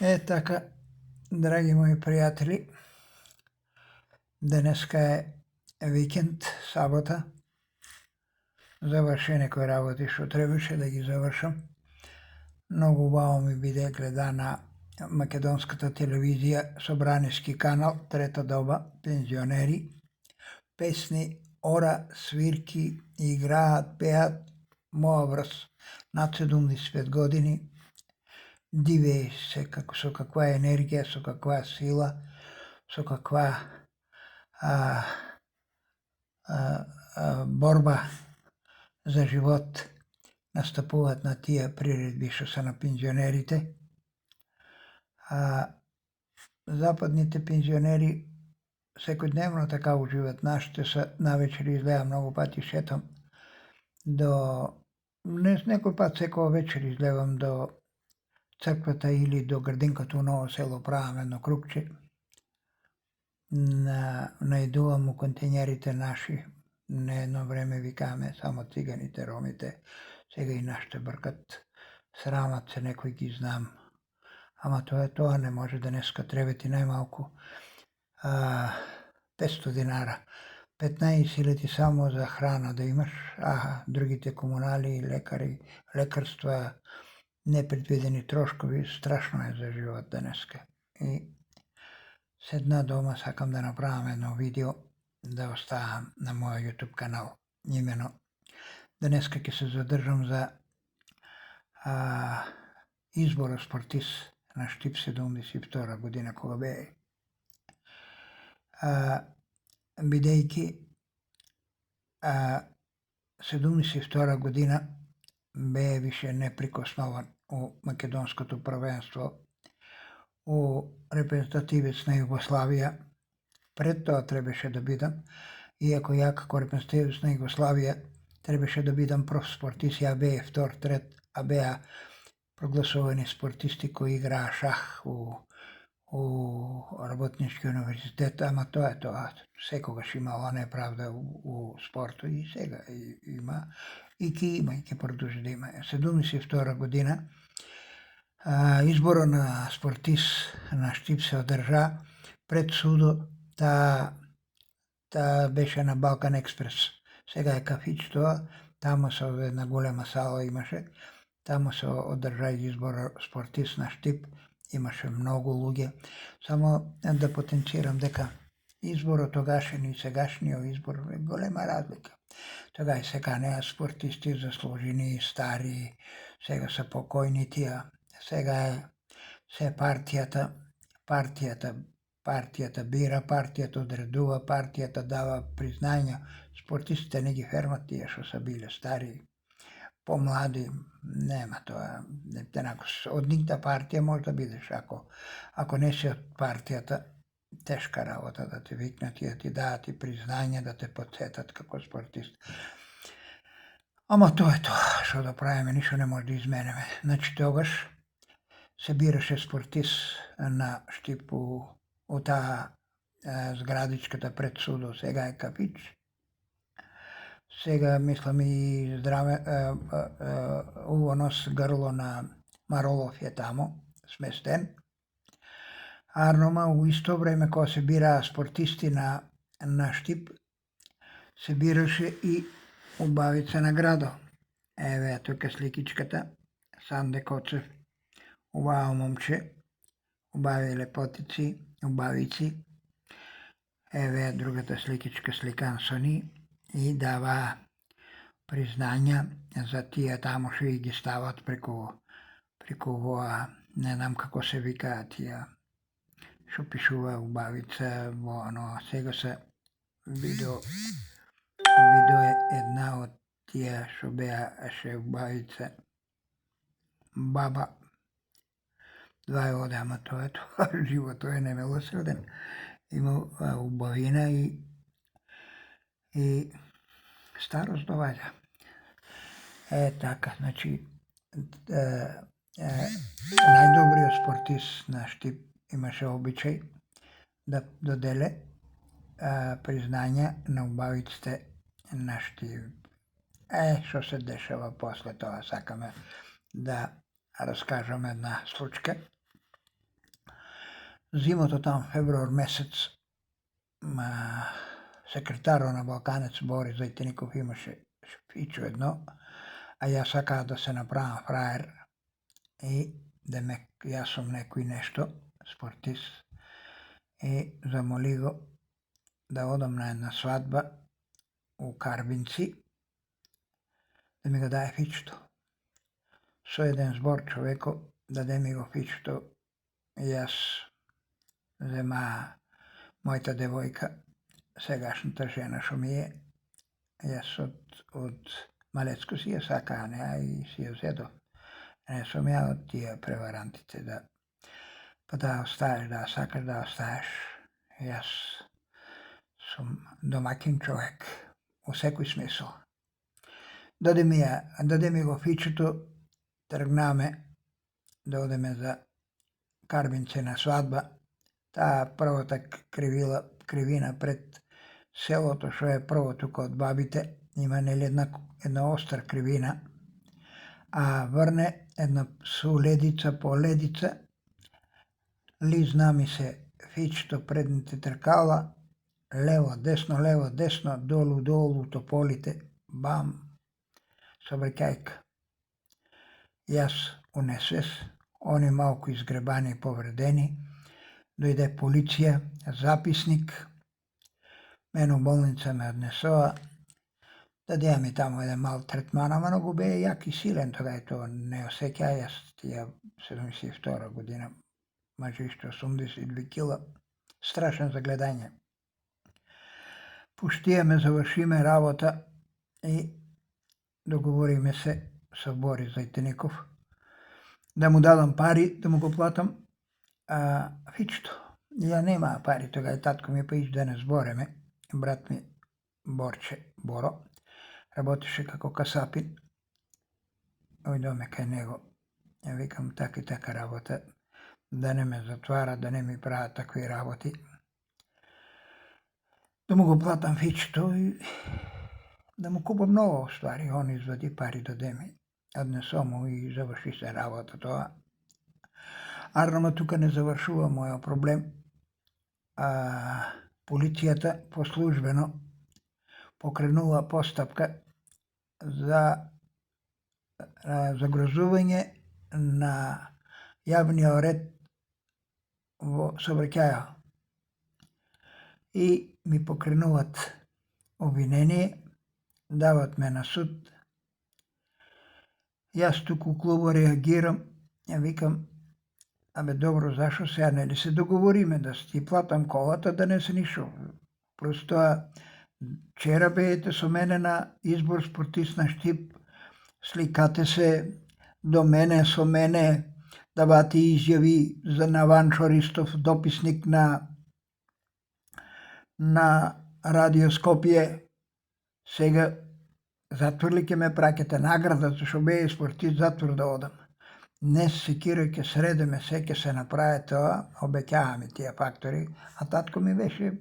Така, драги мои приятели, денеска е викенд, сабота. Заврши некои работи што требаше да ги завршам. Многу убаво ми биде гледа на македонската телевизија, Собраниски канал, трета доба, пензионери. Песни, ора, свирки, играат, пеат, моја врз над 75 години. Дивеј се со каква енергија, со каква сила, со каква борба за живот настапуваат на тие приредби што се на пензионерите. Западните пензионери секојдневно така уживаат, нашите се навечер излеа многу пати шетам до некој пат секоја вечер излевам до црквата или до градинката у Ново село, правам едно кругче. Наидувам у контењерите наши. Не едно време викаме само циганите, ромите, сега и нашите бркат. Срамат се, некој ги знам. Ама тоа не може, денеска треба ти најмалку 500 динара. 15.000 само за храна да имаш, другите комунали, лекари, лекарства, непредвидени трошкови, страшно е за живот денеска. И седна дома, сакам да направам едно видео да оставам на мојот YouTube канал. Имено, денеска ќе се задржам за изборот спортист на Штип 72 година кога бее. Бидејќи 72 година бее више неприкоснован у македонското првенство, у репрезентативец на Југославија. Пред тоа требаше да бидам, иако ја како репрезентативец на Југославија требаше да бидам профспортист, ја беа втор, трет, а беа прогласувани спортисти кои играа шах у Работнички универзитет, ама тоа е тоа. Секогаш имало неправда у спорту и сега има и ќе има и ќе продолжи да има. 72 година изборот на спортист на Штип се одржа пред судот. Таа беше на Балкан Експрес. Сега е кафич тоа, таму со една голема сала имаше. Таму се одржа избор спортист на Штип. Имаше многу луѓе. Само да потенцирам дека изборот тогашен и сегашниот избор е голема разлика. Тога и сега неа спортисти заслужени, стари, сега се покојни тие. Сега е се партијата бира, партијата одредува, партијата дава признања. Спортистите не ги фермат тие што се биле стари, помлади, нема тоа. Од нигда партија може да бидеш, ако не си од партијата, тешка работа да те викнат и да ти дадат и признање, да те потсетат како спортист. Ама тоа е тоа, што да правиме, ништо не може да изменеме. Значи тогаш се бираше спортист на Штип у таа зградичката пред судот, сега е кафич. Сега мислам и увонос грло на Маролов е тамо сместен. Арнома у исто време кога се бираа спортисти на Штип, се бираше и убавица на градо. Еве тука сликичката, Санде Коцев, убаво момче, убави лепотици, убавици. Еве другата сликичка сликан со ни и дава признања за тие таму што ги стават преку воа, не знам како се викаат тие, што пишува убавица во оно. Сега се видео една од тие што беаше убавица, баба. Два е оде, ама тоа е тоа, животот е немилосреден. Има убавина и старост доваѓа. Така, значи, најдобриот спортист на Штип имаше обичај да доделе признања на убавиците на Штип. Што се дешава после тоа, сакаме да раскажам една случка. зимото там, февруар месец, секретарот на Балканец Бори Зајтеников имаше фичо едно, а јас сакаа да се направам фраер и јас сум некој нешто, спортист, и замоли го да одам на една свадба у Карбинци, да ми го даде фичото. Со еден збор човеко даде ми го фичото и јас зема мојата девојка, сегашната жена што ми е, јас од малецко си ја сакаа неа и си ја зедов. Не сум ја од тие преварантите да па да оставиш, да сакаш да оставиш. Јас сум домаќин човек, во секој смисол. Даде ми го фичето, тргнаме да одеме за Карбинце на свадба. Таа првата кривина пред селото, што е прво тука од бабите, има нели една остра кривина, а врне една ледица по ледица, лизна ми се фичето предните тркала, лево, десно, долу, тополите, бам, собрекајка. Јас унесес, они малку изгребани и повредени, дојде полиција, записник, мене у болница ме однесоа, дадеа ми таму еден мал третман, ама многу бе јак и силен тогај тоа не осеќа, јас тија 72 година, мажи што 82 кила, страшен за гледање. Пуштија ме завршиме работа и договориме се со Бори Зајтеников да му дадам пари, да му го платам фичето. Ја немаа пари тогај, татко ми па да не збореме, брат ми Борче Боро работеше како касапин, ојдоме кај него, ја викам така и така работа, да не ме затвара, да не ми прават такви работи, да му го платам фичето и да му купам ново ствари. Он извади пари даде ми, однесо му и заврши се работа тоа. Арнама тука не завршува мојот проблем. Полицијата послужбено покренува постапка за загрозување на јавниот ред во сообраќајот и ми покренуват обвинение, дават ме на суд. Јас туку у клубо реагирам, ја викам, абе добро, зашо сега не ли се договориме да ти платам колата, да не се ништо. Просто вчера беете со мене на избор спортист на Штип, сликате се до мене, со мене, давате изјави за Наванчо Ристов, дописник на Радио Скопје. Сега затвор ли ќе ме праќате, награда зашо беј спортист, затвор да одам. Не секира ќе средеме, се ќе се направи тоа, обеќаа ми тие фактори, а татко ми беше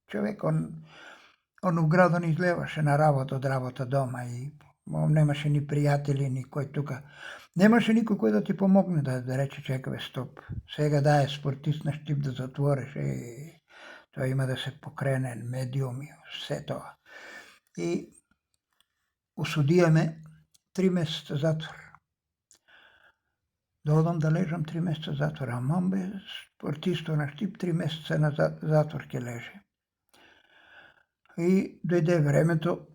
човек, он у градот не излеваше на работа, од работа дома и немаше ни пријатели, ни кој тука. Немаше никој кој да ти помогне да рече чекаве стоп. Сега да е спортист на Штип да затвориш, тоа има да се покрене, медиуми, се тоа. И осудиме 3 месеца затвор. Да одам да лежам 3 месеца затвор, а мам бе спортисто на Штип 3 месеца на затвор ќе лежи. И дојде времето,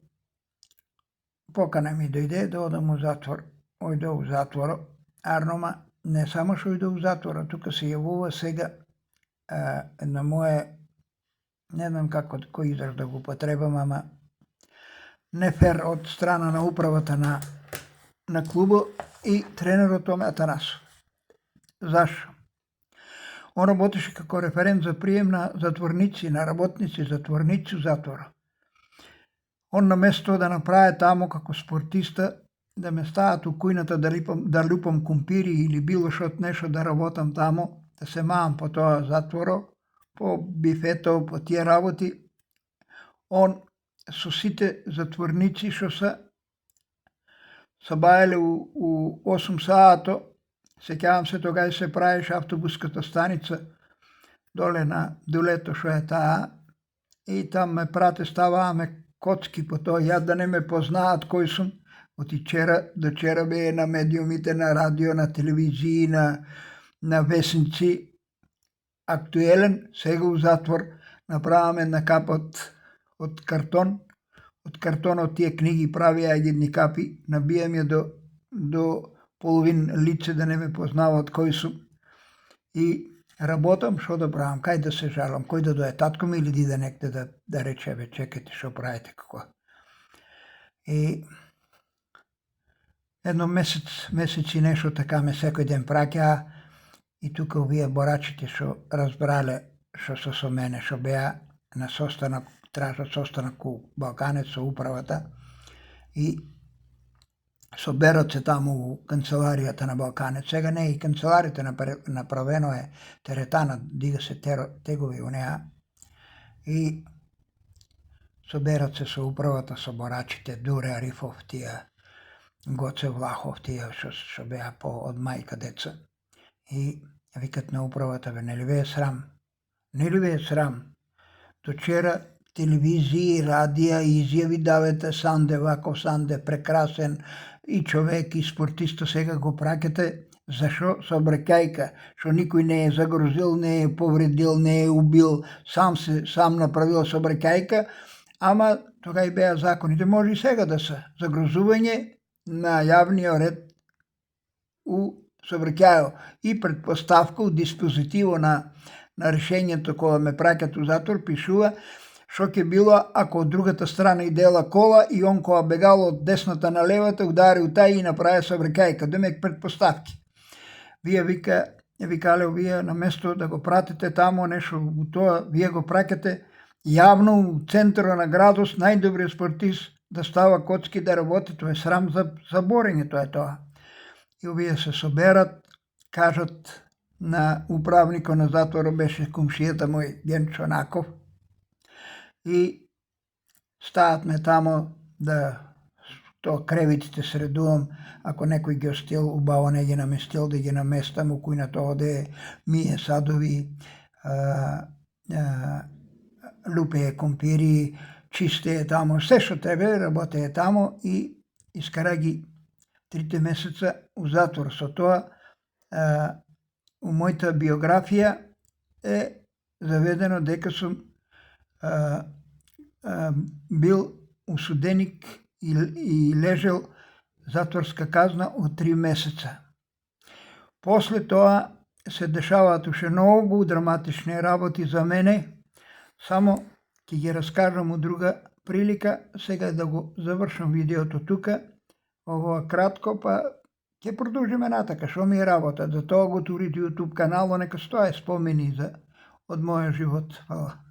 покана ми дојде да одам у затвор, ојде у затворо, Арнома не само што ојде у затвора, тука се јавува сега на моје, не знам како кој израз да го употребам, ама нефер од страна на управата на клубо и тренерот Томе Атанасов. Зашо? Он работеше како референт за прием на затворници, на работници, затворници у затвора. Он на место да направи таму како спортиста, да ме стават у кујната да лупам кумпири или било што нешто да работам таму, да се маам по тоа затворо, по бифето, по тие работи. Он со сите затворници што се баеле у 8 саато, сеќавам се тогај се правеше автобуската станица, доле на дулето што е таа, и там ме прате, ставааме коцки по тоа, ја да не ме познаат кој сум. Од вчера до вчера беа на медиумите, на радио, на телевизии, на весници, актуелен, сега у затвор, направаме на капот од картон. Од картонот тие книги правија едни капи, набијам ја до половин лице да не ме познаваат кој сум. И работам, што да правам, кај да се жалам, кој да дое, татко ми или да иде некде да рече, бе, чекайте, што правите, како. И едно месец и нешто така ме секој ден праќаа, и тука овие борачите што разбрале што се со мене, што беа на состанок, тражат состанок у Балканец со управата, и соберат се таму у канцеларијата на Балканец. Сега не, и канцеларијата направено е теретана, дига се тегови у неа, и соберат се со управата, со борачите, Дуре Арифов, тие Гоце Влахов, тие што беа од мајка деца. И викат на управата, бе, не ли ве е срам? Не ли ве е срам? До вчера телевизии, радија, изјави давате, Санде ваков, Санде прекрасен и човек и спортиста, сега го праќате. Зашо? Сообраќајка, што никој не е загрозил, не е повредил, не е убил, сам направил сообраќајка, ама тога и беа законите. Може и сега да се загрозување на јавниот ред у сообраќајот и предпоставка у диспозитиво на решењето кога ме праќат у затвор, пишува што ќе било ако од другата страна идела кола и он кога бегал од десната на левата удари у тај и направи сообраќајка. Демек предпоставки. Вие викале овие на место да го пратите тамо нешто у тоа, вие го праќате јавно у центарот на градот, најдобриот спортист да става коцки да работи, тоа е срам за борење, тоа е тоа. И овие се соберат, кажат на управникот на затворот, беше комшијата мој Генчо Наков, и стават ме тамо да тоа кревитите средувам, ако некој ги остил, убаво не ги наместил, да ги наместам, у кујната оде мие садови, лупе компири, чисте е тамо, се што треба, работе е тамо, и искара ги 3 месеца у затвор. Со тоа у мојата биографија е заведено дека сум бил осуденик и лежел затворска казна од 3 месеца. После тоа се дешаваат уште многу драматични работи за мене, само ќе ги раскажам у друга прилика. Сега да го завршам видеото тука, ово кратко, па ќе продолжиме натака, што ми е работа. За тоа го отворите YouTube каналот, нека стоја спомени од мојот живот. Фала.